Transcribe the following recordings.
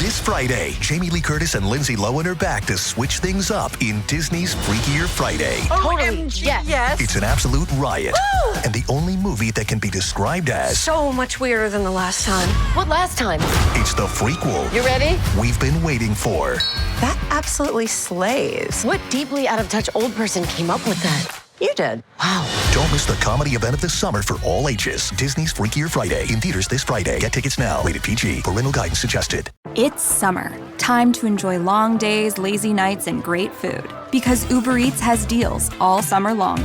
This Friday, Jamie Lee Curtis and Lindsay Lohan are back to switch things up in Disney's Freakier Friday. Totally. Yes. It's an absolute riot, and the only movie that can be described as So much weirder than the last time. What last time? it's the frequel You ready? we've been waiting for. That absolutely slays. What deeply out of touch old person came up with that? You did. Wow. Don't miss the comedy event of the summer for all ages. Disney's Freakier Friday in theaters this Friday. Get tickets now. Rated PG. Parental guidance suggested. It's summer. Time to enjoy long days, lazy nights, and great food. Because Uber Eats has deals all summer long.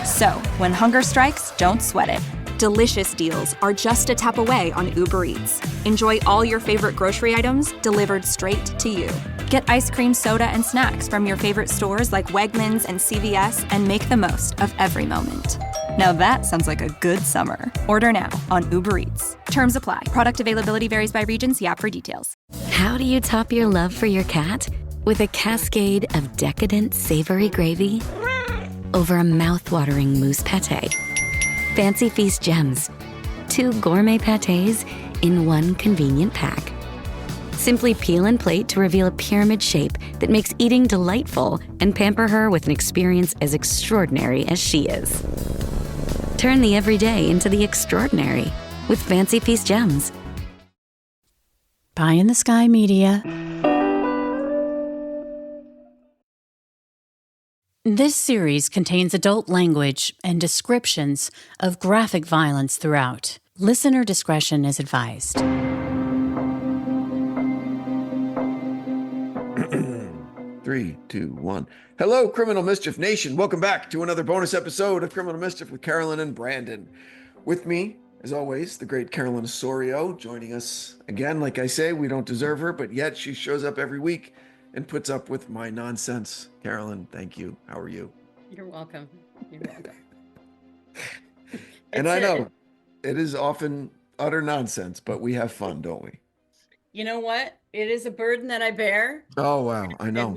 So, when hunger strikes, don't sweat it. Delicious deals are just a tap away on Uber Eats. Enjoy all your favorite grocery items delivered straight to you. Get ice cream, soda, and snacks from your favorite stores like Wegmans and CVS and make the most of every moment. Now that sounds like a good summer. Order now on Uber Eats. Terms apply. Product availability varies by region. See app for details. How do you top your love for your cat? With a cascade of decadent savory gravy over a mouth-watering mousse pâté. Fancy Feast gems. 2 gourmet pâtés in one convenient pack. Simply peel and plate to reveal a pyramid shape that makes eating delightful and pamper her with an experience as extraordinary as she is. Turn the everyday into the extraordinary with Fancy Feast gems. Pie in the Sky Media. This series contains adult language and descriptions of graphic violence throughout. Listener discretion is advised. 3, 2, 1. Hello, Criminal Mischief Nation. Welcome back to another bonus episode of Criminal Mischief with Carolyn and Branden. With me, as always, the great Carolyn Osorio joining us again. Like I say, we don't deserve her, but yet she shows up every week and puts up with my nonsense. Carolyn, thank you. How are you? You're welcome. You're welcome. And I know it is often utter nonsense, but we have fun, don't we? You know what? It is a burden that I bear. Oh, wow. I know.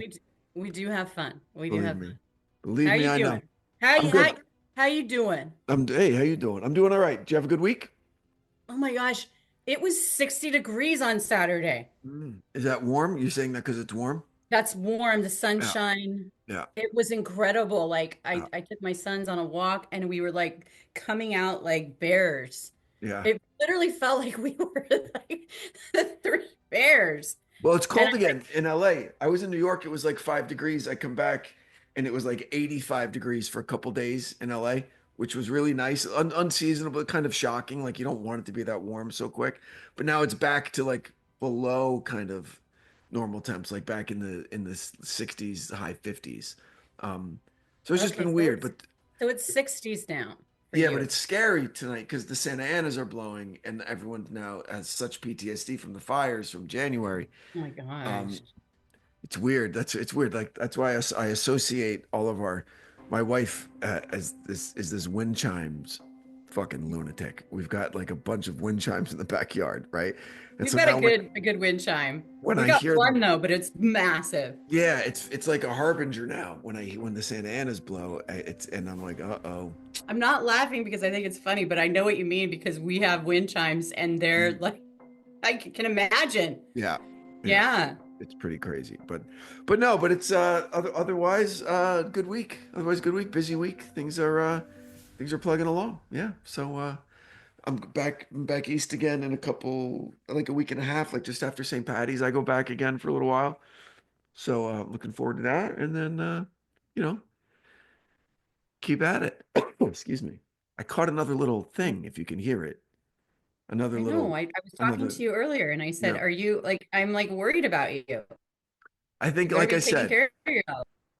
We do have fun. We do Believe have me. fun. Believe How me, you I doing? know. How you doing? Hey, how you doing? I'm doing all right. Did you have a good week? Oh my gosh. It was 60 degrees on Saturday. Is that warm? You're saying that because it's warm? That's warm. The sunshine. Yeah. It was incredible. Like I took my sons on a walk and we were like coming out like bears. Yeah. It literally felt like we were like the 3 bears. Well, it's cold again in LA. I was in New York. It was like 5 degrees. I come back and it was like 85 degrees for a couple days in LA, which was really nice. Unseasonable, kind of shocking. Like you don't want it to be that warm so quick. But now it's back to like below kind of normal temps, like back in the 60s, high 50s. So it's just been weird. So it's 60s now. Yeah, but it's scary tonight because the Santa Anas are blowing and everyone now has such PTSD from the fires from January. Oh my gosh. It's weird. It's weird. Like that's why I associate all of my wife as this wind chimes fucking lunatic. We've got like a bunch of wind chimes in the backyard, right? And We've got a good wind chime. When we I got hear one them, though, but it's massive. yeah, it's like a harbinger now. When the Santa Anas blow, and I'm like, uh-oh. I'm not laughing because I think it's funny, but I know what you mean because we have wind chimes and they're like, I can imagine. Yeah. It's pretty crazy, but it's otherwise good week. Otherwise good week, busy week. Things are plugging along. Yeah. So I'm back east again in a week and a half, like just after St. Patty's. I go back again for a little while. So looking forward to that, and then keep at it. Excuse me. I caught another little thing, if you can hear it. I was talking to you earlier and I said, Are you like, I'm like worried about you. I think, like I said,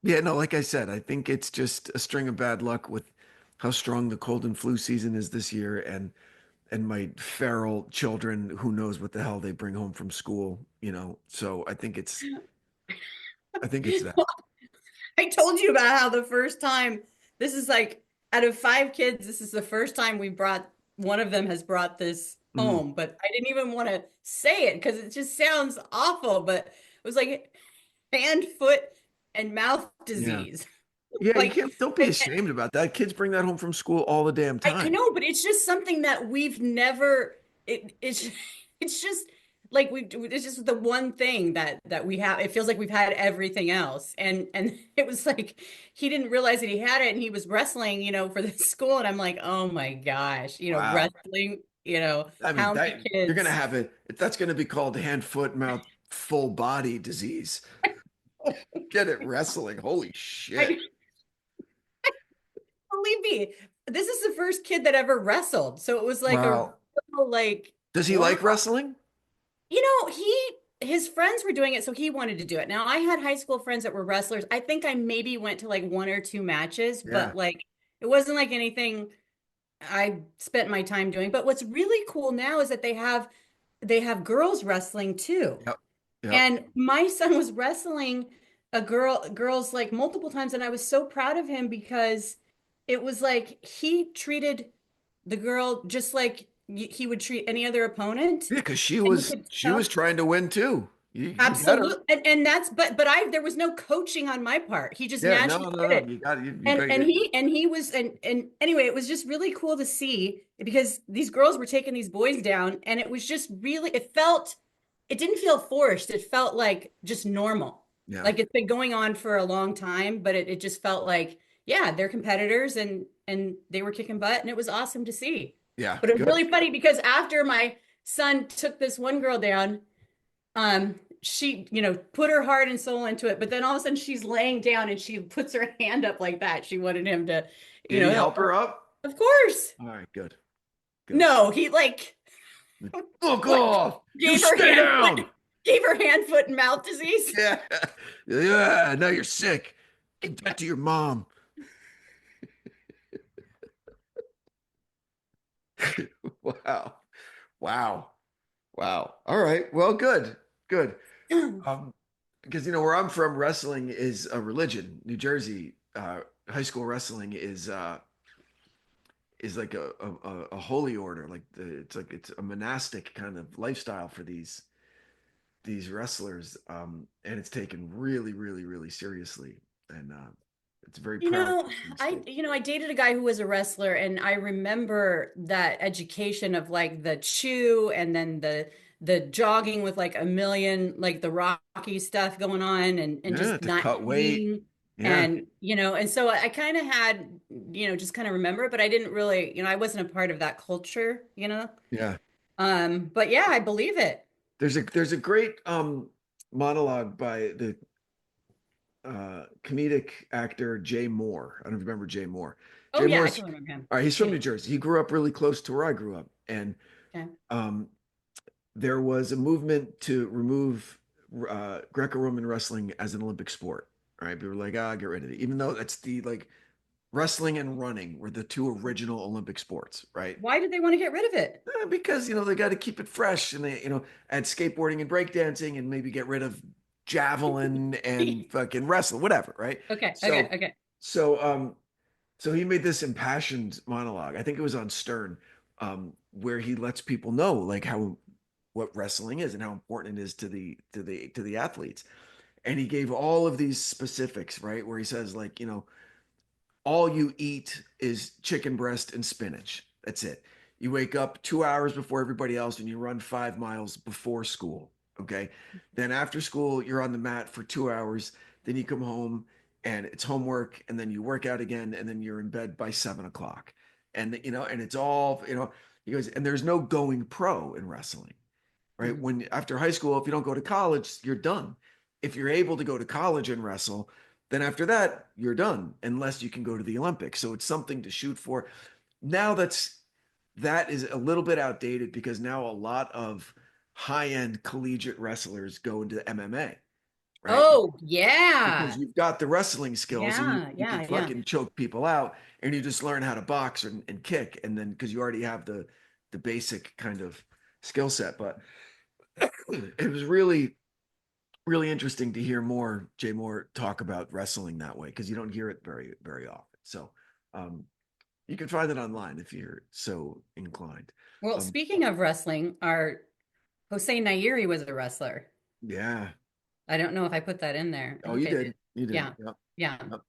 yeah, no, like I said, I think it's just a string of bad luck with how strong the cold and flu season is this year. And my feral children, who knows what the hell they bring home from school, so I think it's that. I told you about how the first time, this is like, out of 5 kids, this is the first time one of them has brought this home, but I didn't even want to say it because it just sounds awful, but it was like hand, foot, and mouth disease. Yeah, like, don't be ashamed about that. Kids bring that home from school all the damn time. I know, but it's just something that we've never, it's just like it's just the one thing that we have. It feels like we've had everything else. And it was like he didn't realize that he had it, and he was wrestling, for the school. And I'm like, oh my gosh, Wow. wrestling, I mean, how many you're gonna kids? have it. That's gonna be called hand, foot, mouth, full body disease. Get it wrestling. Holy shit. I, believe me, this is the first kid that ever wrestled. So it was like a Wow. real, like, Does he wow. like wrestling? His friends were doing it, so he wanted to do it. Now, I had high school friends that were wrestlers. I think I maybe went to like one or two matches, Yeah. but like it wasn't like anything I spent my time doing. But what's really cool now is that they have girls wrestling too. Yep. Yep. And my son was wrestling girls like multiple times, and I was so proud of him because it was like he treated the girl just like he would treat any other opponent. Yeah, because she And you was could she tell. was trying to win too. You got her. Absolutely. And that's but there was no coaching on my part. He just Yeah, no, naturally no, did no. it. You got it. You And got and your, he was and anyway, it was just really cool to see because these girls were taking these boys down, and it was just really it didn't feel forced. It felt like just normal. yeah. Like it's been going on for a long time, but it just felt like, yeah, they're competitors, and they were kicking butt, and it was awesome to see. Yeah. But it was Good. really funny because after my son took this one girl down, she, put her heart and soul into it, but then all of a sudden she's laying down and she puts her hand up like that. She wanted him to, Did he help help her up? Of course. All right, good. Good. No, he like Fuck off. You gave her stay down. gave her hand, foot, and mouth disease. Yeah. Yeah. Now you're sick. Give that to your mom. Wow. Wow. Wow. All right. Well, good. Good. Because where I'm from, wrestling is a religion. New Jersey, high school wrestling is like a holy order. Like it's a monastic kind of lifestyle for these wrestlers, and it's taken really, really, really seriously, and it's very proud. I dated a guy who was a wrestler, and I remember that education of like the chew and then the jogging with like a million, like the Rocky stuff going on, and Yeah, just to not cut weight. eating. Yeah. And and so I kind of had, just kind of remember it, but I didn't really, I wasn't a part of that culture. Yeah. But yeah, I believe it. There's a great monologue by the comedic actor Jay Moore. I don't remember Jay Moore. Oh Jay yeah, I Moore's, can remember him. all right, he's from New Jersey. He grew up really close to where I grew up, and Okay. there was a movement to remove Greco-Roman wrestling as an Olympic sport. Right? People were like, get rid of it, even though that's the wrestling and running were the two original Olympic sports, right? Why did they want to get rid of it? Because they got to keep it fresh, and they add skateboarding and breakdancing, and maybe get rid of javelin and fucking wrestling, whatever, right? Okay. So he made this impassioned monologue. I think it was on Stern, where he lets people know like what wrestling is and how important it is to the athletes. And he gave all of these specifics, right? Where he says like, all you eat is chicken breast and spinach. That's it. You wake up 2 hours before everybody else and you run 5 miles before school. Okay. Then after school, you're on the mat for 2 hours. Then you come home and it's homework, and then you work out again, and then you're in bed by 7 o'clock. And and it's all, he goes, and there's no going pro in wrestling, right? Mm-hmm. When after high school, if you don't go to college, you're done. If you're able to go to college and wrestle, then after that, you're done, unless you can go to the Olympics. So it's something to shoot for. Now that is a little bit outdated, because now a lot of high-end collegiate wrestlers go into MMA. Right? Oh, yeah. Because you've got the wrestling skills, and you can fucking choke people out, and you just learn how to box and kick. And then because you already have the basic kind of skill set. But it was really, really interesting to hear Jay Moore talk about wrestling that way, because you don't hear it very, very often. So you can find it online if you're so inclined. Well, speaking of wrestling, our Jose Nairi was a wrestler. Yeah. I don't know if I put that in there. Oh, you did. You did. Yeah. Yep. Yeah. Yep.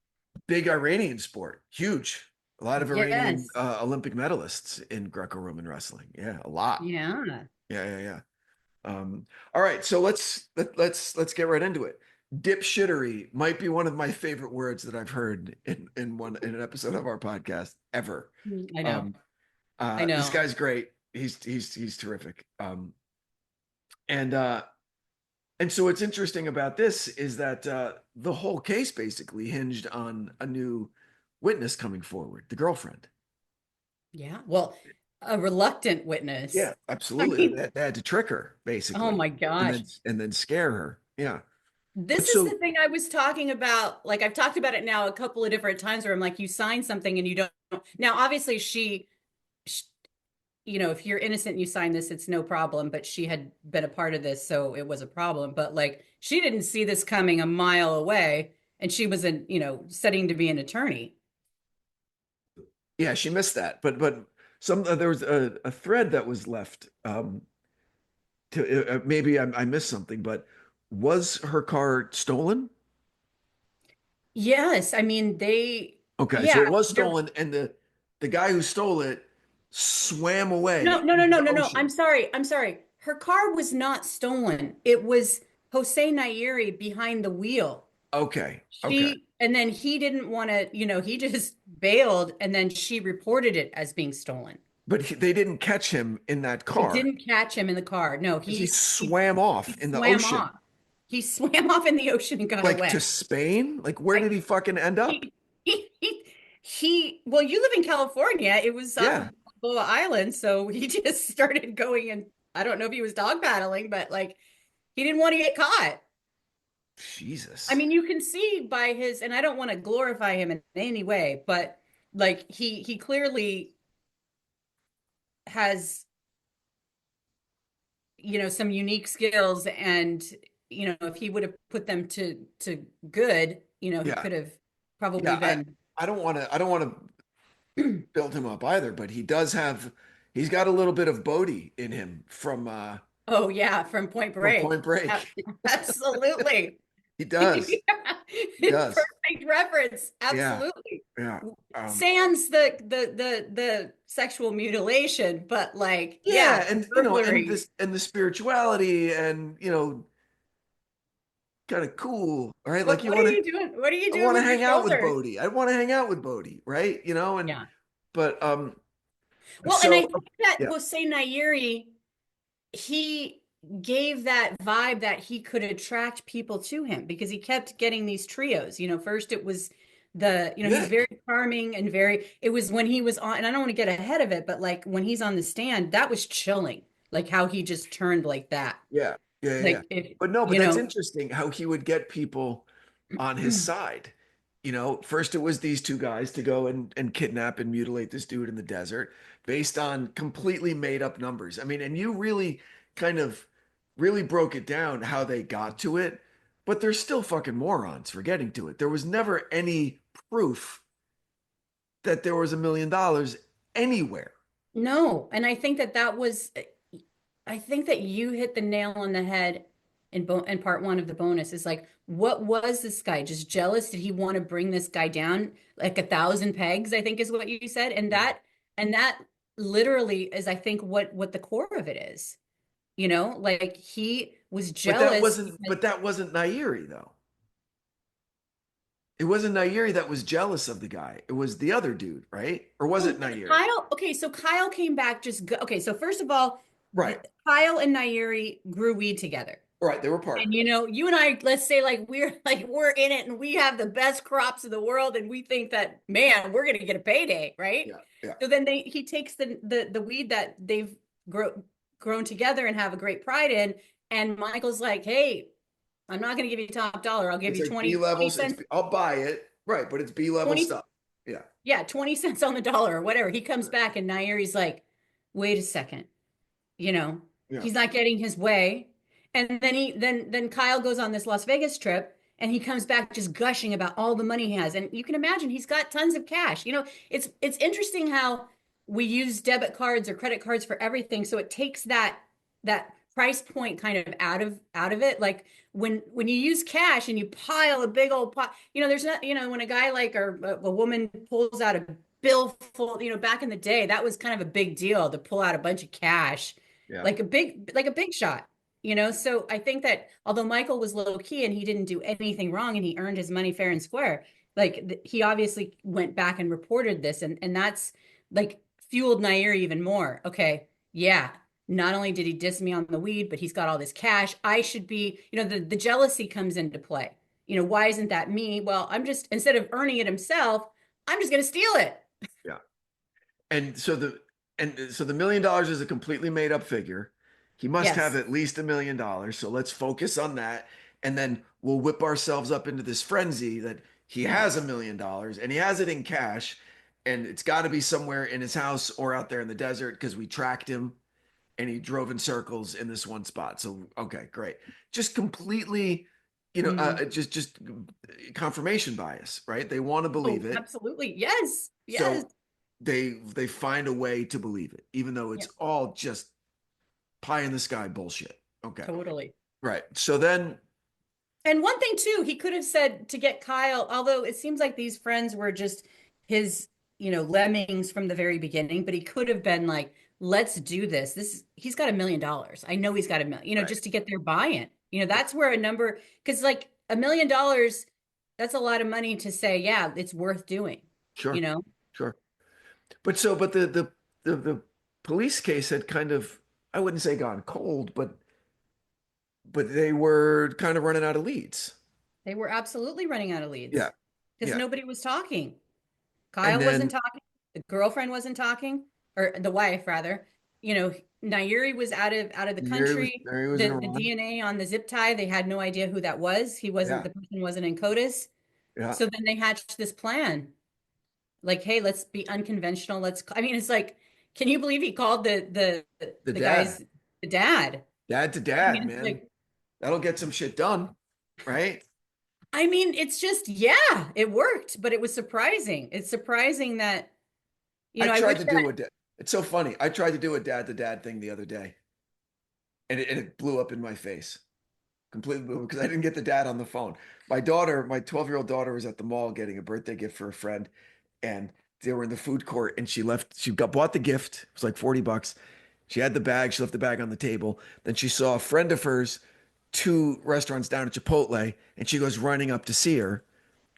Big Iranian sport. Huge. A lot of Iranian Olympic medalists in Greco-Roman wrestling. Yeah, a lot. Yeah. Yeah. All right, so let's get right into it. Dipshittery might be one of my favorite words that I've heard in an episode of our podcast ever. I know. I know. This guy's great. He's terrific. And so what's interesting about this is that the whole case basically hinged on a new witness coming forward, the girlfriend. Yeah. Well, a reluctant witness. Yeah, absolutely. They had to trick her, basically. Oh my gosh. And then scare her. Yeah. This is the thing I was talking about. Like, I've talked about it now a couple of different times where I'm like, you sign something and you don't. Now, obviously, she if you're innocent and you sign this, it's no problem. But she had been a part of this, so it was a problem. But like, she didn't see this coming a mile away, and she was studying to be an attorney. Yeah, she missed that. But there was a thread that was left. Maybe I missed something, but was her car stolen? Yes, I mean they. Okay, yeah, so it was stolen, and the guy who stole it swam away. No. I'm sorry. Her car was not stolen. It was Jose Nayeri behind the wheel. Okay. And then he didn't want to, he just bailed, and then she reported it as being stolen. But they didn't catch him in that car. They didn't catch him in the car. No, he swam off in the ocean. Off. He swam off in the ocean and got away. Like to Spain? Like where did he fucking end up? Well, you live in California. It was Balboa Island, so he just started going, and I don't know if he was dog paddling, but like he didn't want to get caught. Jesus. I mean, you can see by his, and I don't want to glorify him in any way, but like he clearly has some unique skills, and if he would have put them to good, he could have probably been. I don't want to build him up either, but he's got a little bit of Bodhi in him from from Point Break. From Point Break. Absolutely. He does. He does. Perfect reference. Absolutely. Yeah. Sans the sexual mutilation, but like and and the spirituality, and kind of cool, right? Like what are you doing? What are you doing? I want to hang out with Bodhi. I want to hang out with Bodhi, right? But and I think that Jose Nayeri, he gave that vibe that he could attract people to him because he kept getting these trios. First it was he's very charming and it was when he was on, and I don't want to get ahead of it, but like when he's on the stand, that was chilling. Like how he just turned like that. Yeah. But that's interesting how he would get people on his side. First it was these two guys to go and kidnap and mutilate this dude in the desert based on completely made up numbers. I mean, and you really kind of really broke it down how they got to it, but they're still fucking morons for getting to it. There was never any proof that there was $1 million anywhere. No. And I think I think that you hit the nail on the head in part one of the bonus. Is like, what was this guy? Just jealous? Did he want to bring this guy down like 1,000 pegs? I think is what you said. And that literally is, I think, what the core of it is. Like he was jealous. But that wasn't Nayeri though. It wasn't Nayeri that was jealous of the guy. It was the other dude, right? Or was it Nayeri? Kyle. Okay, so Kyle came back. So first of all, right. Kyle and Nayeri grew weed together. Right, they were partners. And you and I, let's say we're in it and we have the best crops in the world, and we think that, man, we're gonna get a payday, right? Yeah. So then he takes the weed that they've grown together and have a great pride in, and Michael's like, hey, I'm not gonna give you top dollar. I'll give you 20 cents. I'll buy it. Right, but it's B-level stuff. Yeah. Yeah, 20 cents on the dollar or whatever. He comes back and Nayeri's like, wait a second. He's not getting his way. And then Kyle goes on this Las Vegas trip and he comes back just gushing about all the money he has. And you can imagine he's got tons of cash. It's interesting how we use debit cards or credit cards for everything. So it takes that price point kind of out of it. Like when you use cash and you pile a big old pot, there's not, when a guy or a woman pulls out a bill full, back in the day, that was kind of a big deal to pull out a bunch of cash, like a big shot. So I think that although Michael was low key and he didn't do anything wrong and he earned his money fair and square, like he obviously went back and reported this, and that's like fueled Nair even more. Okay, yeah, not only did he diss me on the weed, but he's got all this cash. I should be, the jealousy comes into play. Why isn't that me? Well, I'm just, instead of earning it himself, I'm just going to steal it. Yeah. And so the $1 million is a completely made up figure. He must have at least $1 million. So let's focus on that. And then we'll whip ourselves up into this frenzy that he has $1 million and he has it in cash. And it's got to be somewhere in his house or out there in the desert because we tracked him and he drove in circles in this one spot. So, okay, great. Just completely, just confirmation bias, right? They want to believe it. Absolutely. Yes. Yes. So they find a way to believe it, even though it's all just pie in the sky bullshit. Okay. Totally. Right. So then. And one thing too, he could have said to get Kyle, although it seems like these friends were just his, lemmings from the very beginning, but he could have been like, let's do this. He's got $1 million. I know he's got $1 million, just to get their buy-in. That's where a number, because like $1 million, that's a lot of money to say, yeah, it's worth doing. Sure. Sure. But the police case had kind of, I wouldn't say gone cold, but they were kind of running out of leads. They were absolutely running out of leads. Yeah. Because nobody was talking. Kyle wasn't talking. The girlfriend wasn't talking, or the wife rather. Nairi was out of the country. The DNA on the zip tie, they had no idea who that was. He wasn't, the person wasn't in CODIS. Yeah. So then they hatched this plan. Like, hey, let's be unconventional. It's like, can you believe he called the guy's the dad? Dad to dad, man. Like, that'll get some shit done, right? It's just, it worked, but it was surprising. It's surprising that, it's so funny. I tried to do a dad to dad thing the other day and it blew up in my face. Completely blew up because I didn't get the dad on the phone. My 12-year-old daughter was at the mall getting a birthday gift for a friend and they were in the food court and bought the gift. It was like $40. She had the bag. She left the bag on the table. Then she saw a friend of hers 2 restaurants down at Chipotle and she goes running up to see her.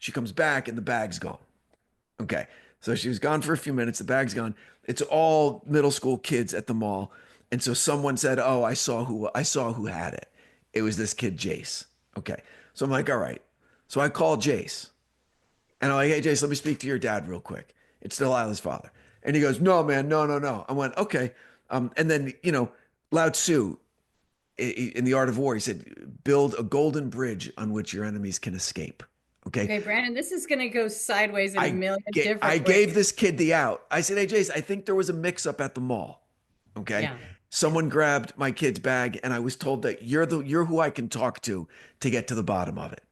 She comes back and the bag's gone. Okay. So she was gone for a few minutes. The bag's gone. It's all middle school kids at the mall. And so someone said, oh, I saw who had it. It was this kid, Jace. Okay. So I'm like, all right. So I called Jace. And I'm like, hey, Jace, let me speak to your dad real quick. It's Delilah's father. And he goes, no, man, no. I went, okay. And then, Lao Tzu, in The Art of War, he said, build a golden bridge on which your enemies can escape. Okay, Brandon, this is going to go sideways in a million different ways. I gave this kid the out. I said, hey, Jace, I think there was a mix-up at the mall. Okay. Yeah. Someone grabbed my kid's bag and I was told that you're who I can talk to get to the bottom of it.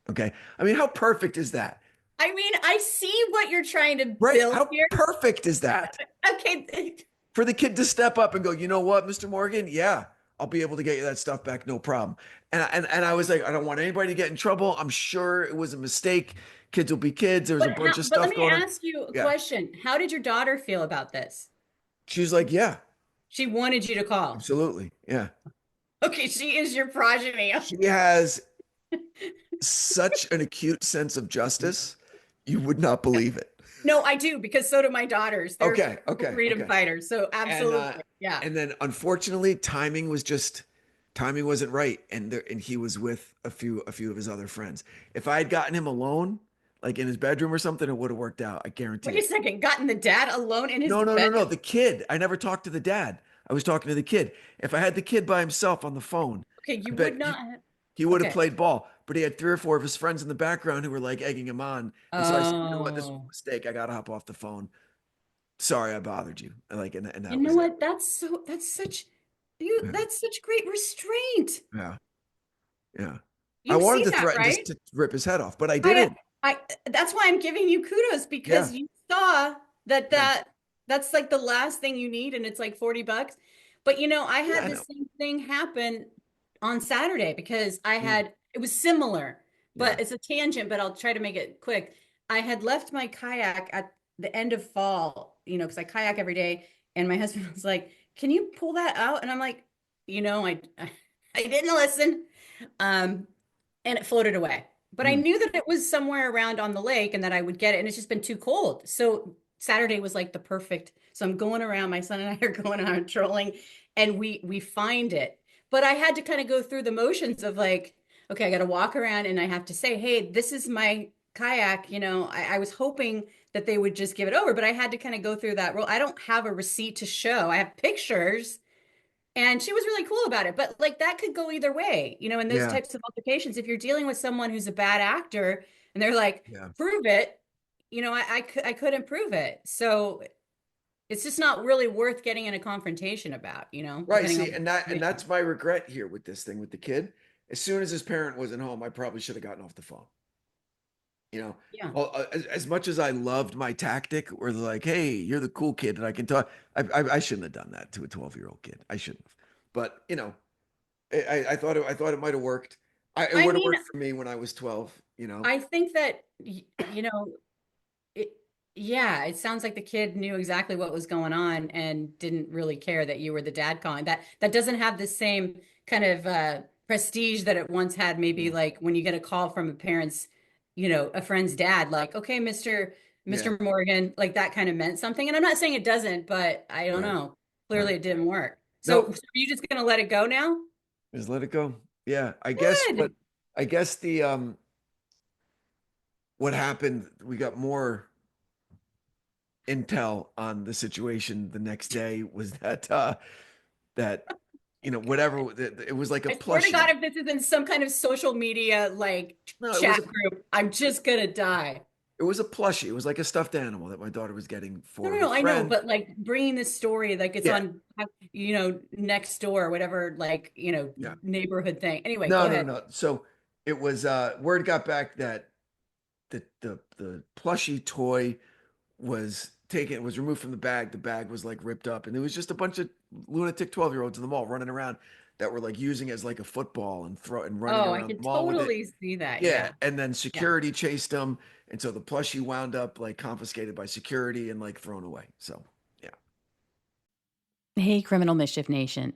Okay. How perfect is that? I see what you're trying to build how here. How perfect is that? Okay. For the kid to step up and go, you know what, Mr. Morgan? Yeah, I'll be able to get you that stuff back. No problem. And I was like, I don't want anybody to get in trouble. I'm sure it was a mistake. Kids will be kids. There was a bunch of stuff going on. But let me ask you a question. How did your daughter feel about this? She was like, yeah. She wanted you to call. Absolutely. Yeah. Okay. She is your progeny. She has such an acute sense of justice. You would not believe it. No, I do, because so do my daughters. They're freedom fighters. So absolutely. Yeah. And then unfortunately, timing wasn't right. And he was with a few of his other friends. If I had gotten him alone, like in his bedroom or something, it would have worked out. I guarantee. Wait a second, gotten the dad alone in his bedroom? No. The kid. I never talked to the dad. I was talking to the kid. If I had the kid by himself on the phone. Okay, you would not. He would have played ball, but he had 3 or 4 of his friends in the background who were like egging him on. And so I said, you know what, this was a mistake. I got to hop off the phone. Sorry, I bothered you. Like, and that. You know what? That's such great restraint. Yeah. Yeah. I wanted to threaten just to rip his head off, but I didn't. That's why I'm giving you kudos, because you saw that's like the last thing you need. And it's like $40. But I had the same thing happen on Saturday, because it was similar, but it's a tangent, but I'll try to make it quick. I had left my kayak at the end of fall, because I kayak every day. And my husband was like, can you pull that out? And I'm like, I didn't listen. And it floated away. But I knew that it was somewhere around on the lake and that I would get it. And it's just been too cold. So Saturday was like the perfect. So I'm going around, my son and I are going around trolling, and we find it. But I had to kind of go through the motions of like, okay, I got to walk around and I have to say, hey, this is my kayak. You know, I was hoping that they would just give it over, but I had to kind of go through that role. I don't have a receipt to show. I have pictures. And she was really cool about it. But like that could go either way, you know, in those types of altercations. If you're dealing with someone who's a bad actor and they're like, prove it, you know, I couldn't prove it. So it's just not really worth getting in a confrontation about, you know. Right. See, and that's my regret here with this thing with the kid. As soon as his parent wasn't home, I probably should have gotten off the phone. You know, as much as I loved my tactic, where they're like, "Hey, you're the cool kid, and I can talk." I shouldn't have done that to a 12-year-old kid. I shouldn't have. But you know, I thought it might have worked. It would have worked for me when I was 12. You know, I think that you know, it sounds like the kid knew exactly what was going on and didn't really care that you were the dad calling. That doesn't have the same kind of prestige that it once had. Maybe like when you get a call from a parent's, you know, a friend's dad, like, okay, Mr. Morgan, like that kind of meant something. And I'm not saying it doesn't, but I don't know. Clearly it didn't work. So are you just going to let it go now? Just let it go. Yeah, I guess. But I guess the what happened, we got more intel on the situation the next day was that you know, whatever, it was like a plushie. I swear to God, if this is in some kind of social media like chat group, I'm just gonna die. It was a plushie. It was like a stuffed animal that my daughter was getting for No, I know, but like bringing this story, like it's on, you know, next door, whatever, like, you know, neighborhood thing. Anyway, go ahead. No. So it was word got back that the plushie toy was removed from the bag. The bag was like ripped up, and there was just a bunch of lunatic 12-year-olds in the mall running around that were like using it as like a football and running around the mall with it. I can totally see that. Yeah. And then security chased them, and so the plushie wound up like confiscated by security and like thrown away. So Hey, Criminal Mischief Nation.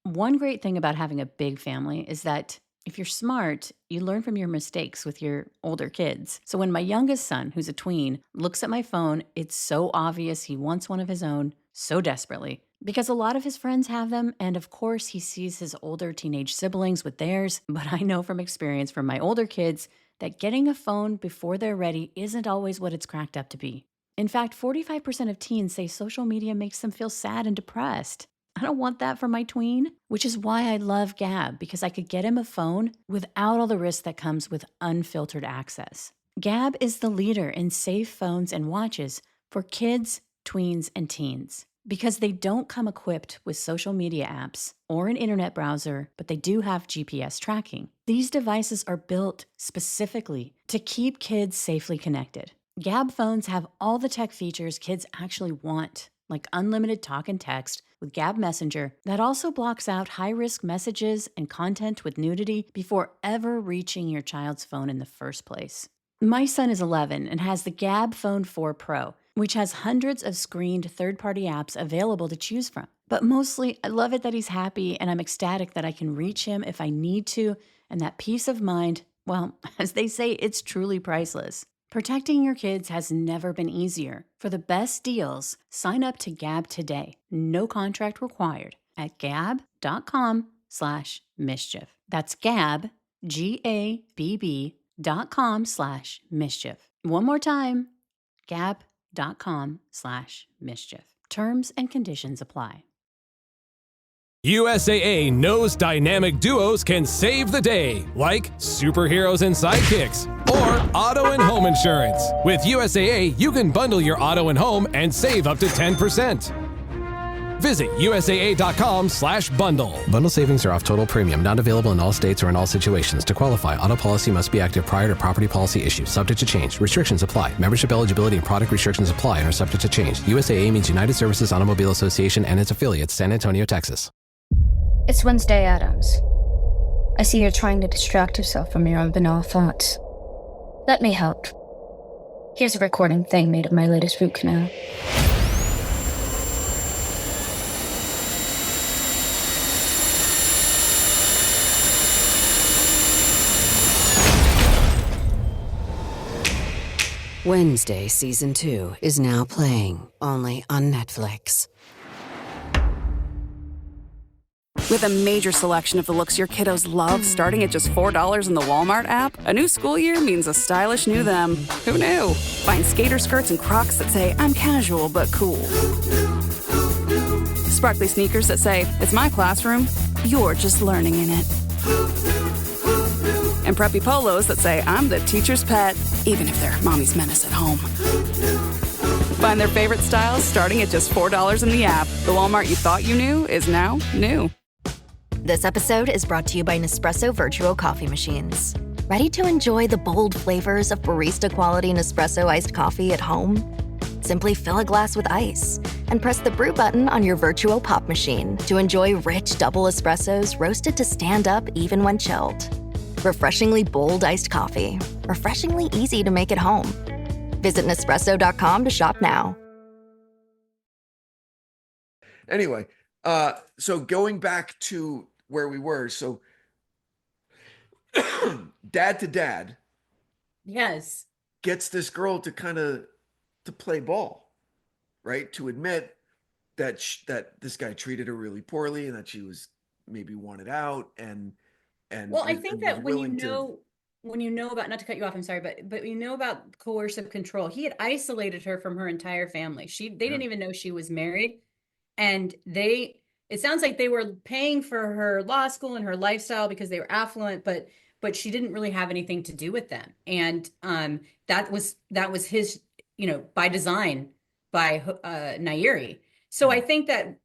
One great thing about having a big family is that if you're smart, you learn from your mistakes with your older kids. So when my youngest son, who's a tween, looks at my phone, it's so obvious he wants one of his own so desperately. Because a lot of his friends have them, and of course he sees his older teenage siblings with theirs. But I know from experience from my older kids that getting a phone before they're ready isn't always what it's cracked up to be. In fact, 45% of teens say social media makes them feel sad and depressed. I don't want that for my tween, which is why I love Gab, because I could get him a phone without all the risk that comes with unfiltered access. Gab is the leader in safe phones and watches for kids, tweens, and teens, because they don't come equipped with social media apps or an internet browser, but they do have GPS tracking. These devices are built specifically to keep kids safely connected. Gab phones have all the tech features kids actually want, like unlimited talk and text with Gab Messenger that also blocks out high-risk messages and content with nudity before ever reaching your child's phone in the first place. My son is 11 and has the Gab Phone 4 Pro, which has hundreds of screened third-party apps available to choose from. But mostly, I love it that he's happy, and I'm ecstatic that I can reach him if I need to, and that peace of mind, well, as they say, it's truly priceless. Protecting your kids has never been easier. For the best deals, sign up to Gab today. No contract required at gab.com/mischief. That's Gab, GABB.com/mischief. One more time, gab.com/mischief. Terms and conditions apply. USAA knows dynamic duos can save the day, like superheroes and sidekicks, or auto and home insurance. With USAA, you can bundle your auto and home and save up to 10%. Visit USAA.com/bundle. Bundle savings are off total premium, not available in all states or in all situations. To qualify, auto policy must be active prior to property policy issue, subject to change. Restrictions apply. Membership eligibility and product restrictions apply and are subject to change. USAA means United Services Automobile Association and its affiliates, San Antonio, Texas. It's Wednesday, Addams. I see you're trying to distract yourself from your own banal thoughts. Let me help. Here's a recording thing made of my latest root canal. Wednesday Season 2 is now playing only on Netflix. With a major selection of the looks your kiddos love starting at just $4 in the Walmart app, a new school year means a stylish new them. Who knew? Find skater skirts and Crocs that say, I'm casual but cool. Sparkly sneakers that say, it's my classroom, you're just learning in it. And preppy polos that say, I'm the teacher's pet, even if they're mommy's menace at home. Find their favorite styles starting at just $4 in the app. The Walmart you thought you knew is now new. This episode is brought to you by Nespresso Virtual Coffee Machines. Ready to enjoy the bold flavors of barista-quality Nespresso iced coffee at home? Simply fill a glass with ice and press the brew button on your virtual pop machine to enjoy rich double espressos roasted to stand up even when chilled. Refreshingly bold iced coffee. Refreshingly easy to make at home. Visit Nespresso.com to shop now. Anyway, so going back to where we were, so dad to dad, yes, gets this girl to kind of to play ball, right? To admit that that this guy treated her really poorly and that she was maybe wanted out, and well, I was- think and that was when you willing to- know when you know about, not to cut you off, I'm sorry, but you know about coercive control, he had isolated her from her entire family. They didn't even know she was married, and it sounds like they were paying for her law school and her lifestyle because they were affluent, but she didn't really have anything to do with them. And that was his, by design, by Nairi. So I think that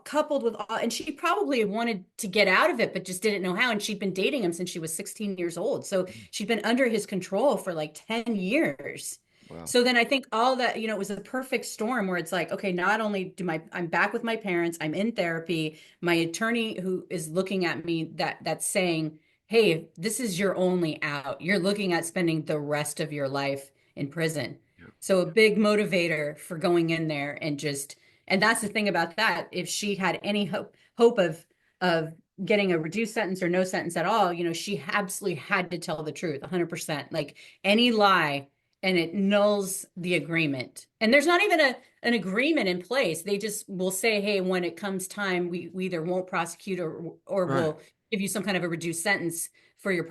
coupled with all, and she probably wanted to get out of it, but just didn't know how. And she'd been dating him since she was 16 years old. So she'd been under his control for like 10 years. Wow. So then I think all that, it was a perfect storm where it's like, okay, not only I'm back with my parents, I'm in therapy, my attorney who is looking at me, that's saying, hey, this is your only out. You're looking at spending the rest of your life in prison. Yeah. So a big motivator for going in there and that's the thing about that. If she had any hope of getting a reduced sentence or no sentence at all, she absolutely had to tell the truth 100%. Like any lie, and it nulls the agreement. And there's not even an agreement in place. They just will say, hey, when it comes time, we either won't prosecute or Right. we'll give you some kind of a reduced sentence for your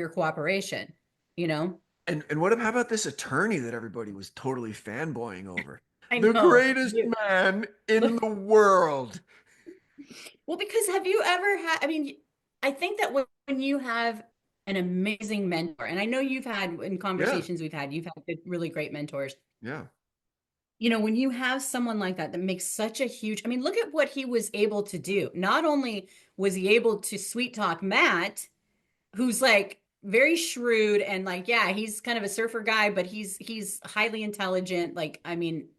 cooperation, And how about this attorney that everybody was totally fanboying over? I The know. greatest man in the world. Well, because have you ever had, I think that when you have an amazing mentor, and I know you've had in conversations you've had really great mentors. Yeah. When you have someone like that makes such a huge, look at what he was able to do. Not only was he able to sweet talk Matt, who's like very shrewd and like, yeah, he's kind of a surfer guy, but he's highly intelligent. Like,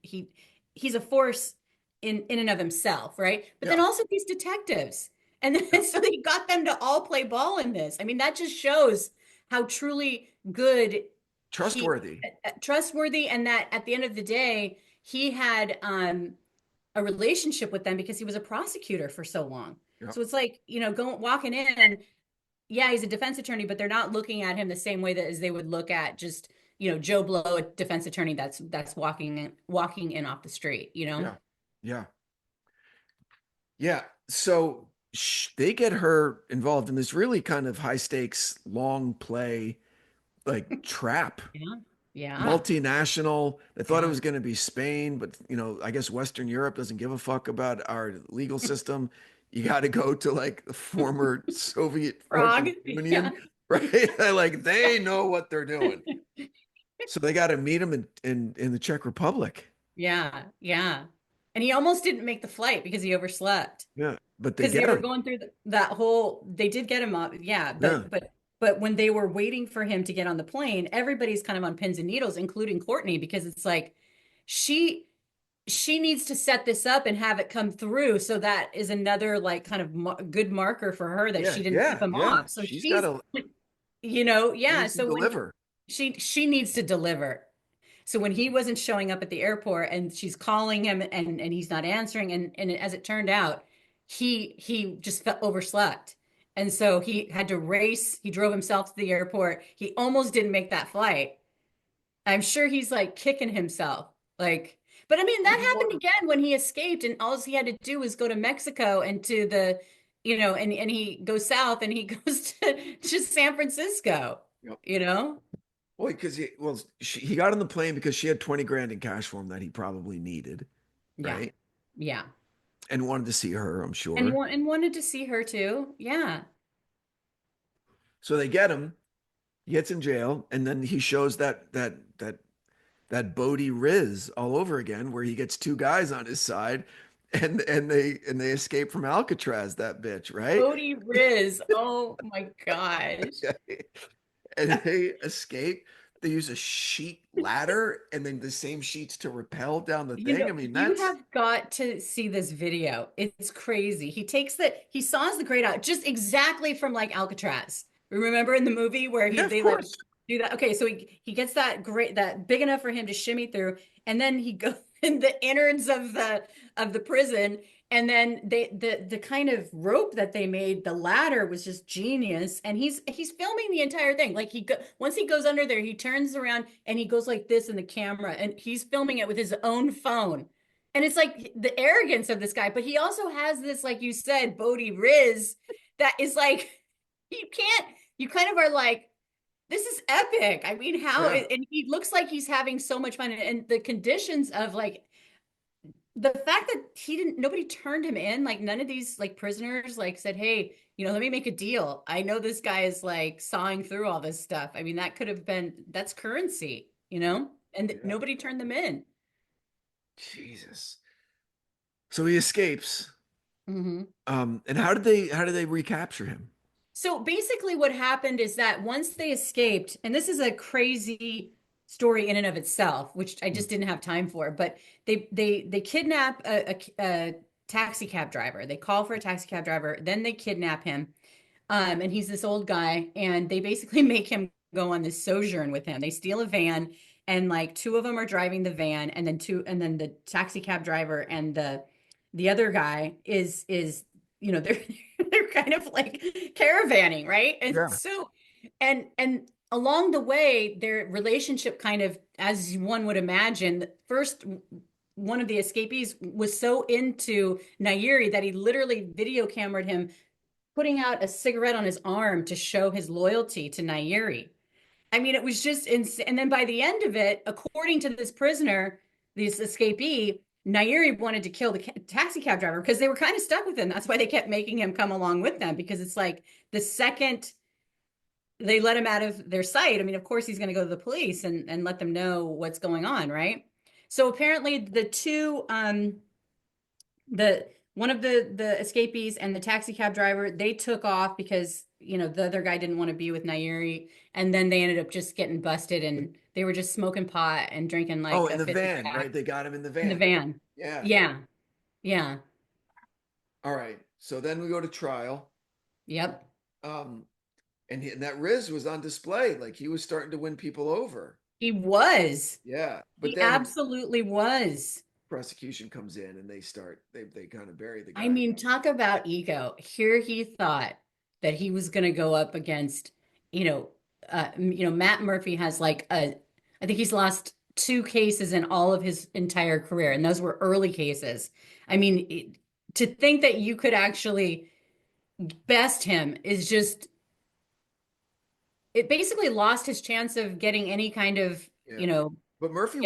he's a force in and of himself, right? But then also these detectives. And then so he got them to all play ball in this. That just shows how truly good, Trustworthy, and that at the end of the day, he had a relationship with them because he was a prosecutor for so long. Yep. So it's like, walking in and yeah, he's a defense attorney, but they're not looking at him the same way as they would look at just, Joe Blow, a defense attorney that's walking in off the street, Yeah. So they get her involved in this really kind of high stakes, long play, like trap. Yeah. Multinational. They thought it was going to be Spain, but I guess Western Europe doesn't give a fuck about our legal system. You got to go to like the former Soviet Union, right? Like they know what they're doing. So they got to meet him in the Czech Republic. Yeah. Yeah. And he almost didn't make the flight because he overslept. Yeah. But because they were going through they did get him up. Yeah. But when they were waiting for him to get on the plane, everybody's kind of on pins and needles, including Courtney, because it's like, she needs to set this up and have it come through. So that is another like kind of good marker for her that she didn't keep him off. So she's got to, So deliver. She needs to deliver. So when he wasn't showing up at the airport and she's calling him and he's not answering, and as it turned out, he just overslept. And so he had to race. He drove himself to the airport. He almost didn't make that flight. I'm sure he's like kicking himself. Like, but I mean, that happened again when he escaped, and all he had to do was go to Mexico and to the, and he goes south and he goes to San Francisco, Yep. Well, because he got on the plane because she had 20 grand in cash for him that he probably needed, Yeah. right? Yeah. And wanted to see her, I'm sure. And wanted to see her too. Yeah. So they get him. He gets in jail, and then he shows that Bodie Riz all over again, where he gets two guys on his side, and they escape from Alcatraz. That bitch, right? Bodie Riz. Oh my gosh. And they escape. They use a sheet ladder and then the same sheets to rappel down the thing. I mean, you have got to see this video. It's crazy. He saws the grate out just exactly from like Alcatraz. Remember in the movie where they like do that? Okay, so he gets that big enough for him to shimmy through, and then he goes in the innards of the prison, and then the kind of rope that they made, the ladder was just genius. And he's filming the entire thing. Like once he goes under there, he turns around and he goes like this in the camera, and he's filming it with his own phone. And it's like the arrogance of this guy, but he also has this, like you said, Bodie Riz, that is like you kind of are like, this is epic. I mean, and he looks like he's having so much fun, and the conditions of like the fact that nobody turned him in, like none of these like prisoners like said, hey, let me make a deal. I know this guy is like sawing through all this stuff. I mean, that's currency, and nobody turned them in. Jesus. So he escapes. Mm-hmm. And how did they recapture him? So basically what happened is that once they escaped, and this is a crazy story in and of itself, which I just didn't have time for, but they kidnap a taxi cab driver. They call for a taxi cab driver, then they kidnap him. And he's this old guy, and they basically make him go on this sojourn with him. They steal a van, and like two of them are driving the van, and then the taxi cab driver and the other guy is they're kind of like caravanning, right? And so and along the way, their relationship kind of, as one would imagine, first one of the escapees was so into Nayiri that he literally video cameraed him putting out a cigarette on his arm to show his loyalty to Nayiri. I mean, it was just insane. And then by the end of it, according to this prisoner, this escapee, Nayiri wanted to kill the taxi cab driver because they were kind of stuck with him. That's why they kept making him come along with them, because it's like the second they let him out of their sight, I mean, of course he's going to go to the police and let them know what's going on, right? So apparently the two, one of the escapees and the taxi cab driver, they took off because, the other guy didn't want to be with Nayiri. And then they ended up just getting busted, and they were just smoking pot and drinking like in the van, right? They got him in the van. In the van. Yeah. Yeah. Yeah. All right. So then we go to trial. Yep. And that Riz was on display. Like he was starting to win people over. He was. Yeah. But he then absolutely was. Prosecution comes in and they kind of bury the guy. I mean, talk about ego. Here he thought that he was going to go up against, Matt Murphy has like I think he's lost 2 cases in all of his entire career, and those were early cases. I mean, to think that you could actually best him is just, it basically lost his chance of getting any kind of, But Murphy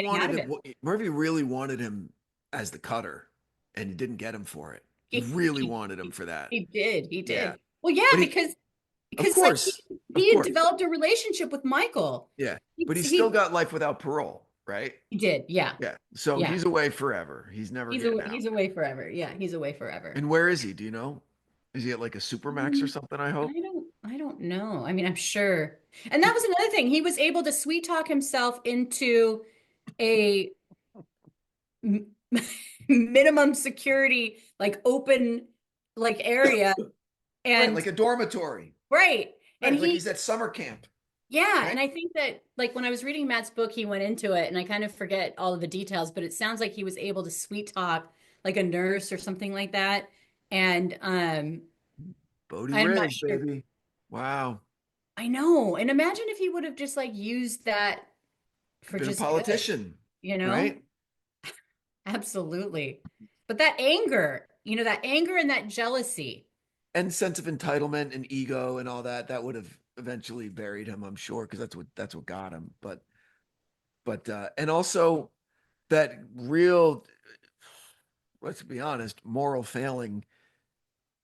Murphy really wanted him as the cutter, and he didn't get him for it. He really wanted him for that. He did. Yeah. Well, yeah, because of course, he had developed a relationship with Michael. Yeah, but he still got life without parole, right? He did. Yeah. Yeah. So he's away forever. He's never. He's away forever. Yeah, he's away forever. And where is he? Do you know? Is he at like a Supermax or something? I hope. I don't know. I mean, I'm sure. And that was another thing. He was able to sweet talk himself into a minimum security, like open, like area, and like a dormitory. Right. And he's at summer camp. Yeah. Right? And I think that like when I was reading Matt's book, he went into it, and I kind of forget all of the details, but it sounds like he was able to sweet talk like a nurse or something like that. And Bodie Riz, baby. Wow. I know. And imagine if he would have just like used that for been a just good, politician, you know? right? Absolutely. But that anger, that anger and that jealousy. And sense of entitlement and ego and all that, that would have eventually buried him, I'm sure, because that's what got him. But and also that real, let's be honest, moral failing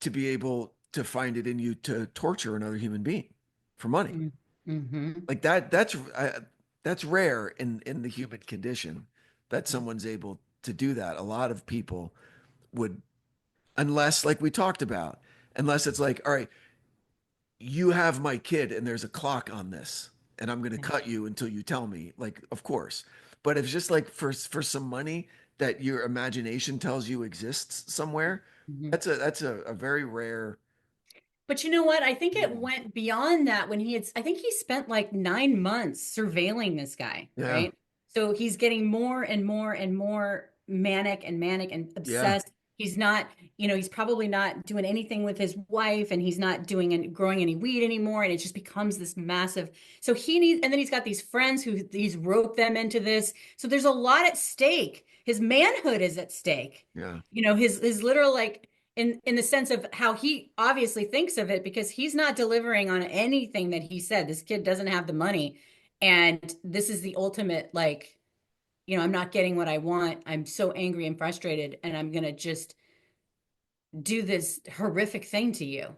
to be able to find it in you to torture another human being for money. Mm-hmm. Like that's rare in the human condition that someone's able to do that. A lot of people would, unless like we talked about, unless it's like, all right, you have my kid and there's a clock on this and I'm going to cut you until you tell me, like, of course. But if it's just like for some money that your imagination tells you exists somewhere, Mm-hmm. that's a very rare. But you know what? I think it went beyond that when I think he spent like 9 months surveilling this guy, Yeah. right? So he's getting more and more and more manic and obsessed. He's not, he's probably not doing anything with his wife and he's not growing any weed anymore. And it just becomes this massive. So and then he's got these friends who he's roped them into this. So there's a lot at stake. His manhood is at stake. Yeah. His literal, like, in the sense of how he obviously thinks of it, because he's not delivering on anything that he said. This kid doesn't have the money. And this is the ultimate, like, I'm not getting what I want. I'm so angry and frustrated, and I'm going to just do this horrific thing to you,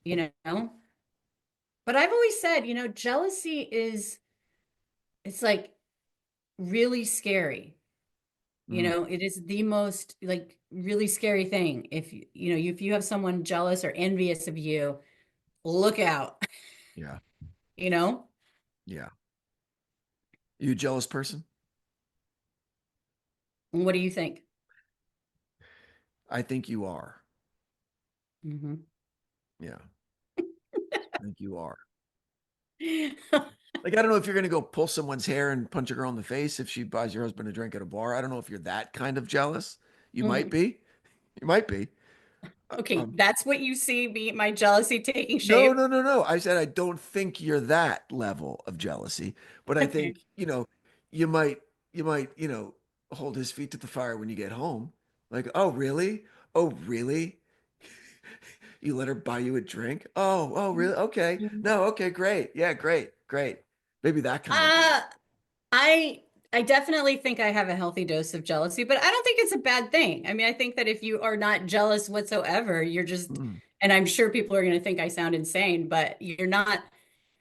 But I've always said, jealousy it's like really scary. It is the most, like, really scary thing. If you have someone jealous or envious of you, look out. Yeah. Yeah. You a jealous person? What do you think? I think you are. Mm-hmm. Yeah. I think you are. Like, I don't know if you're going to go pull someone's hair and punch a girl in the face if she buys your husband a drink at a bar. I don't know if you're that kind of jealous. You might be. You might be. Okay, that's what you see my jealousy taking shape. No. I said I don't think you're that level of jealousy, but I think, you might, hold his feet to the fire when you get home. Like, oh, really? Oh, really? You let her buy you a drink? Oh, really? Okay. No, okay, great. Yeah, great. Maybe that kind of. I definitely think I have a healthy dose of jealousy, but I don't think it's a bad thing. I mean, I think that if you are not jealous whatsoever, you're just, and I'm sure people are going to think I sound insane, but you're not.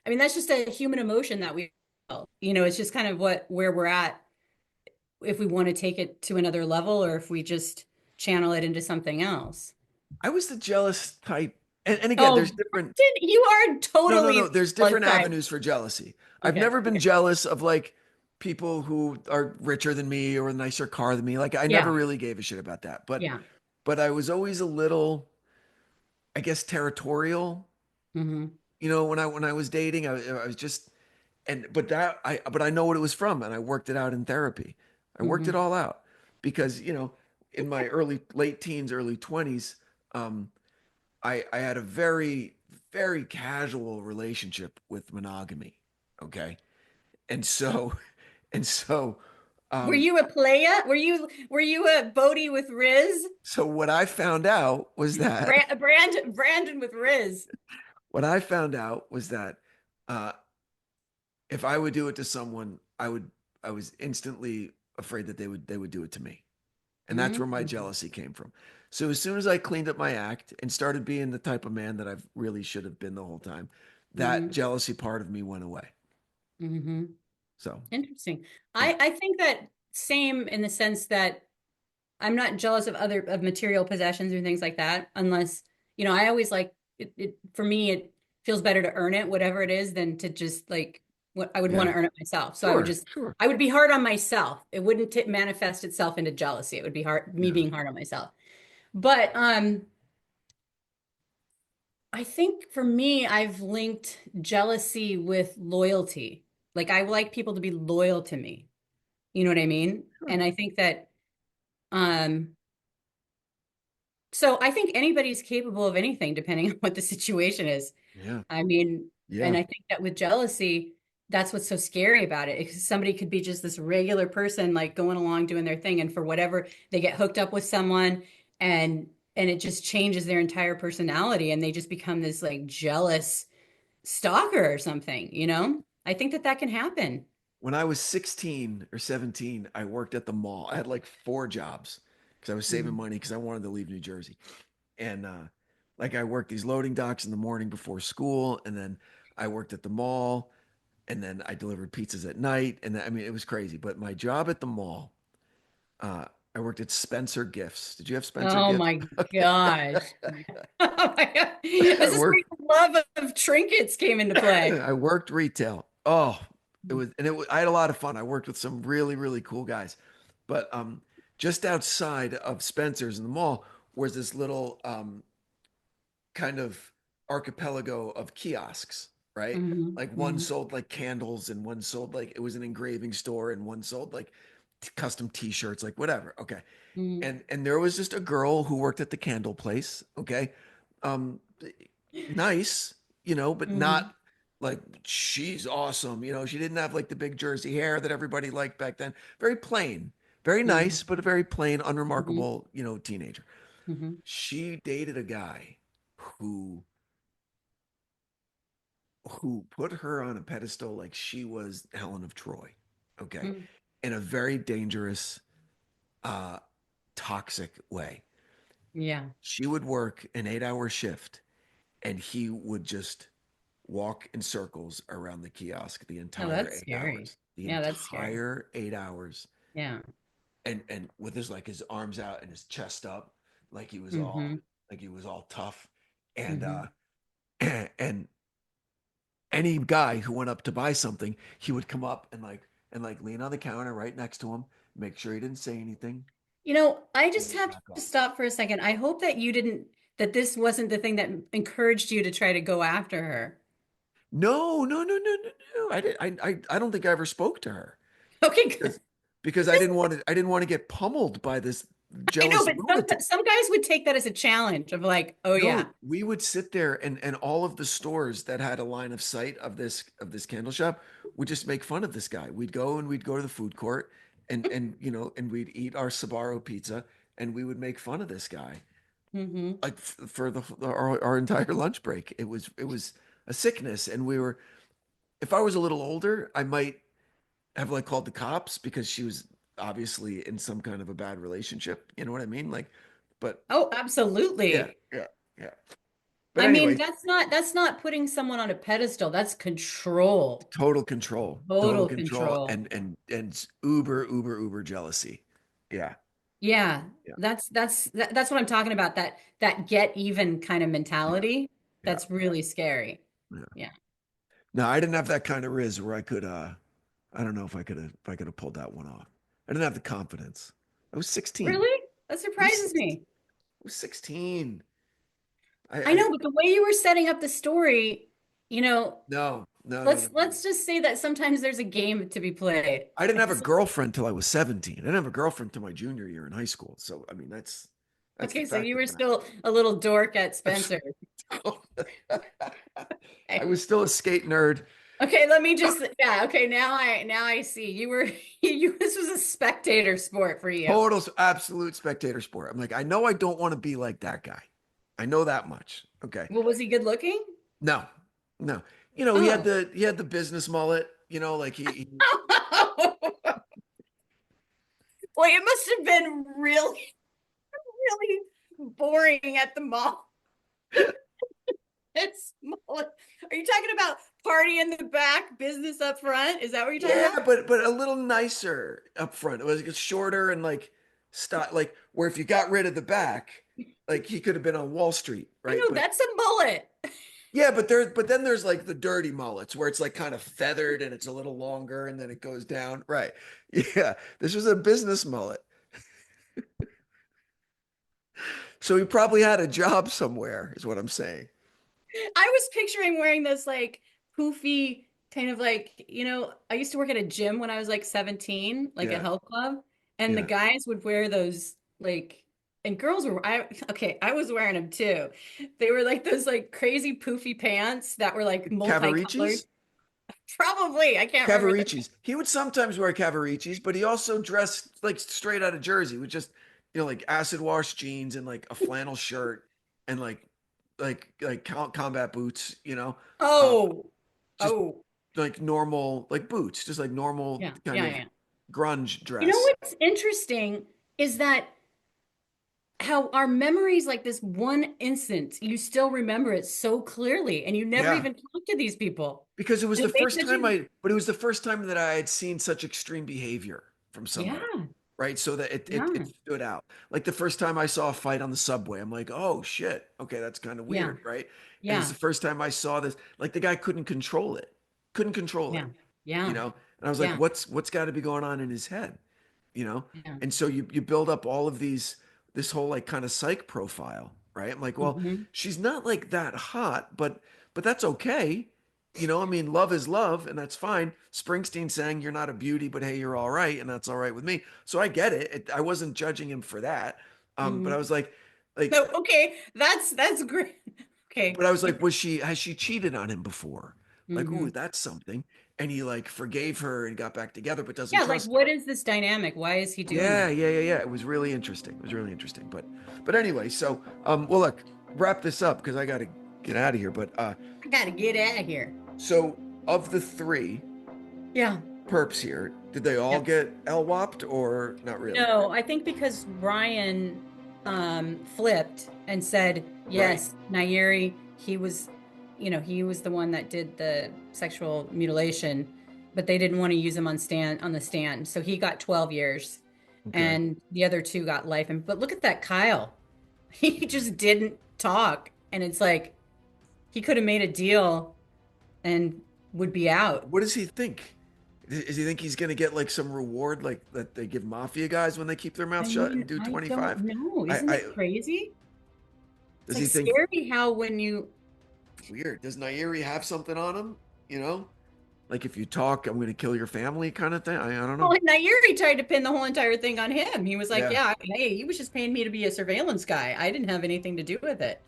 I mean, that's just a human emotion that we feel. It's just kind of where we're at, if we want to take it to another level or if we just channel it into something else. I was the jealous type. And again, there's different. You are totally. No. There's different avenues for jealousy. I've never been jealous of, like, people who are richer than me or a nicer car than me. Like, I never really gave a shit about that. But I was always a little, I guess, territorial. Mm-hmm. When I was dating, I was just, but I know what it was from, and I worked it out in therapy. I worked it all out because, in my late teens, early 20s, I had a very, very casual relationship with monogamy. Okay. And so, were you a playa? Were you a Bodie with Riz? So what I found out was that Branden with Riz. What I found out was that if I would do it to someone, I was instantly afraid that they would do it to me. And that's where my jealousy came from. So as soon as I cleaned up my act and started being the type of man that I really should have been the whole time, that jealousy part of me went away. Mm-hmm. So interesting. I think that same in the sense that I'm not jealous of material possessions or things like that, unless, I always like it for me, it feels better to earn it, whatever it is, than to just, like, what I would want to earn it myself. So I would be hard on myself. It wouldn't manifest itself into jealousy. It would be being hard on myself. But I think for me, I've linked jealousy with loyalty. Like, I like people to be loyal to me. You know what I mean? Sure. And I think that, so I think anybody's capable of anything depending on what the situation is. Yeah. I mean, and I think that with jealousy, that's what's so scary about it. Because somebody could be just this regular person, like going along doing their thing, and for whatever they get hooked up with someone, and it just changes their entire personality, and they just become this like jealous stalker or something, you know? I think that can happen. When I was 16 or 17, I worked at the mall. I had like 4 jobs because I was saving money because I wanted to leave New Jersey. And like I worked these loading docks in the morning before school, and then I worked at the mall, and then I delivered pizzas at night. And I mean, it was crazy. But my job at the mall, I worked at Spencer Gifts. Did you have Spencer Oh Gifts? my gosh. Oh my God. This is where your love of trinkets came into play. I worked retail. Oh, I had a lot of fun. I worked with some really, really cool guys. But just outside of Spencer's in the mall was this little kind of archipelago of kiosks, right? Like one sold like candles, and one sold like, it was an engraving store, and one sold like custom t-shirts, like whatever. Okay. And there was just a girl who worked at the candle place. Okay. Nice, but not like she's awesome. She didn't have like the big Jersey hair that everybody liked back then. Very plain, very nice, but a very plain, unremarkable, teenager. She dated a guy who put her on a pedestal like she was Helen of Troy. Okay. In a very dangerous, toxic way. Yeah. She would work an 8-hour shift, and he would just walk in circles around the kiosk the entire 8 hours. The entire 8 hours. Yeah. And with his arms out and his chest up, like he was all tough. And and any guy who went up to buy something, he would come up and lean on the counter right next to him, make sure he didn't say anything. I just have to stop for a second. I hope that that this wasn't the thing that encouraged you to try to go after her. No. I don't think I ever spoke to her. Okay, good. Because I didn't want to get pummeled by this jealous. I know, but some guys would take that as a challenge of like, oh no, yeah. We would sit there, and all of the stores that had a line of sight of this candle shop would just make fun of this guy. We'd go to the food court, and we'd eat our Sbarro pizza, and we would make fun of this guy, like for our entire lunch break. It was a sickness, and if I was a little older, I might have like called the cops because she was obviously in some kind of a bad relationship. You know what I mean? But oh, absolutely. Yeah. But I anyway, mean, that's not putting someone on a pedestal. That's control. Total control. Total control. And uber jealousy. Yeah. Yeah. That's what I'm talking about. That get even kind of mentality. Yeah. That's really scary. Yeah. No, I didn't have that kind of riz where I could I don't know if I could have pulled that one off. I didn't have the confidence. I was 16. Really? That surprises me. I was 16. I know, but the way you were setting up the story, No. Let's just say that sometimes there's a game to be played. I didn't have a girlfriend till I was 17. I didn't have a girlfriend till my junior year in high school. So I mean, that's okay. So you were still a little dork at Spencer. I was still a skate nerd. Okay, let me just okay, now I see. This was a spectator sport for you. Total absolute spectator sport. I'm like, I know I don't want to be like that guy. I know that much. Okay. Well, was he good looking? No. He had the business mullet, like he Boy, it must have been really, really boring at the mall. It's mullet. Are you talking about party in the back, business up front? Is that what you're talking about? Yeah, but a little nicer up front. It was shorter and like where if you got rid of the back, like he could have been on Wall Street, right? That's a mullet. Yeah, but then there's like the dirty mullets where it's like kind of feathered and it's a little longer and then it goes down. Right. Yeah. This was a business mullet. So he probably had a job somewhere, is what I'm saying. I was picturing wearing this like poofy kind of like, I used to work at a gym when I was like 17, like a health club. And the guys would wear those like, and girls were, I was wearing them too. They were like those like crazy poofy pants that were like multicolored. Probably. I can't remember. Cavaricis. He would sometimes wear Cavaricis, but he also dressed like straight out of Jersey with just, like acid wash jeans and like a flannel shirt and like combat boots, Oh, just like normal, like boots, just like normal kind of grunge dress. You know what's interesting is that how our memories, like this one instance, you still remember it so clearly, and you never even talked to these people. Because it was the first time but it was the first time that I had seen such extreme behavior from someone. Yeah. Right. So that it stood out. Like the first time I saw a fight on the subway, I'm like, oh shit. Okay, that's kind of weird, right? Yeah. And it's the first time I saw this, like the guy couldn't control it. Couldn't control it. Yeah. And I was like, what's got to be going on in his head? And so you build up all of this whole like kind of psych profile, right? I'm like, well, she's not like that hot, but that's okay. I mean, love is love, and that's fine. Springsteen saying you're not a beauty, but hey, you're all right, and that's all right with me. So I get it. I wasn't judging him for that. But I was like, no, okay, that's great. Okay. But I was like, has she cheated on him before? Like, ooh, that's something. And he like forgave her and got back together, but doesn't trust like, what is this dynamic? Why is he doing that? Yeah. It was really interesting. But anyway, so well, look, wrap this up because I got to get out of here. But I got to get out of here. So of the three perps here, did they all get L-whopped or not really? No, I think because Brian flipped and said, yes, Nairi, he was the one that did the sexual mutilation, but they didn't want to use him on the stand. So he got 12 years and the other two got life. But look at that Kyle. He just didn't talk. And it's like, he could have made a deal and would be out. What does he think? Does he think he's going to get like some reward like that they give mafia guys when they keep their mouth shut and do 25? No, isn't it crazy? Does it's he think scary how when you... Weird. Does Nairi have something on him? Like if you talk, I'm going to kill your family kind of thing? I don't know. Well, Nairi tried to pin the whole entire thing on him. He was like, hey, he was just paying me to be a surveillance guy. I didn't have anything to do with it.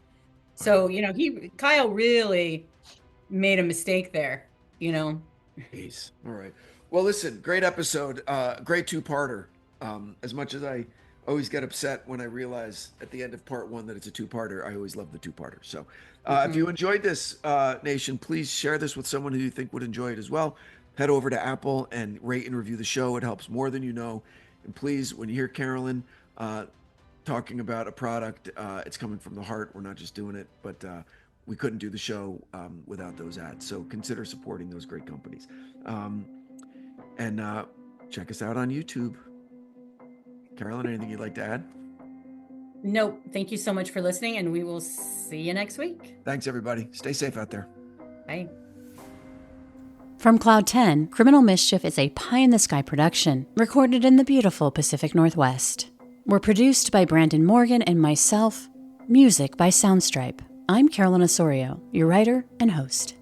So, Kyle really made a mistake there, Jeez. All right. Well, listen, great episode. Great two-parter. As much as I always get upset when I realize at the end of part one that it's a two-parter, I always love the two-parter. So if you enjoyed this, Nation, please share this with someone who you think would enjoy it as well. Head over to Apple and rate and review the show. It helps more than you know. And please, when you hear Carolyn talking about a product, it's coming from the heart. We're not just doing it, but we couldn't do the show without those ads. So consider supporting those great companies. And check us out on YouTube. Carolyn, anything you'd like to add? Nope. Thank you so much for listening, and we will see you next week. Thanks, everybody. Stay safe out there. Bye. From Cloud 10, Criminal Mischief is a pie-in-the-sky production recorded in the beautiful Pacific Northwest. We're produced by Brandon Morgan and myself. Music by Soundstripe. I'm Carolyn Osorio, your writer and host.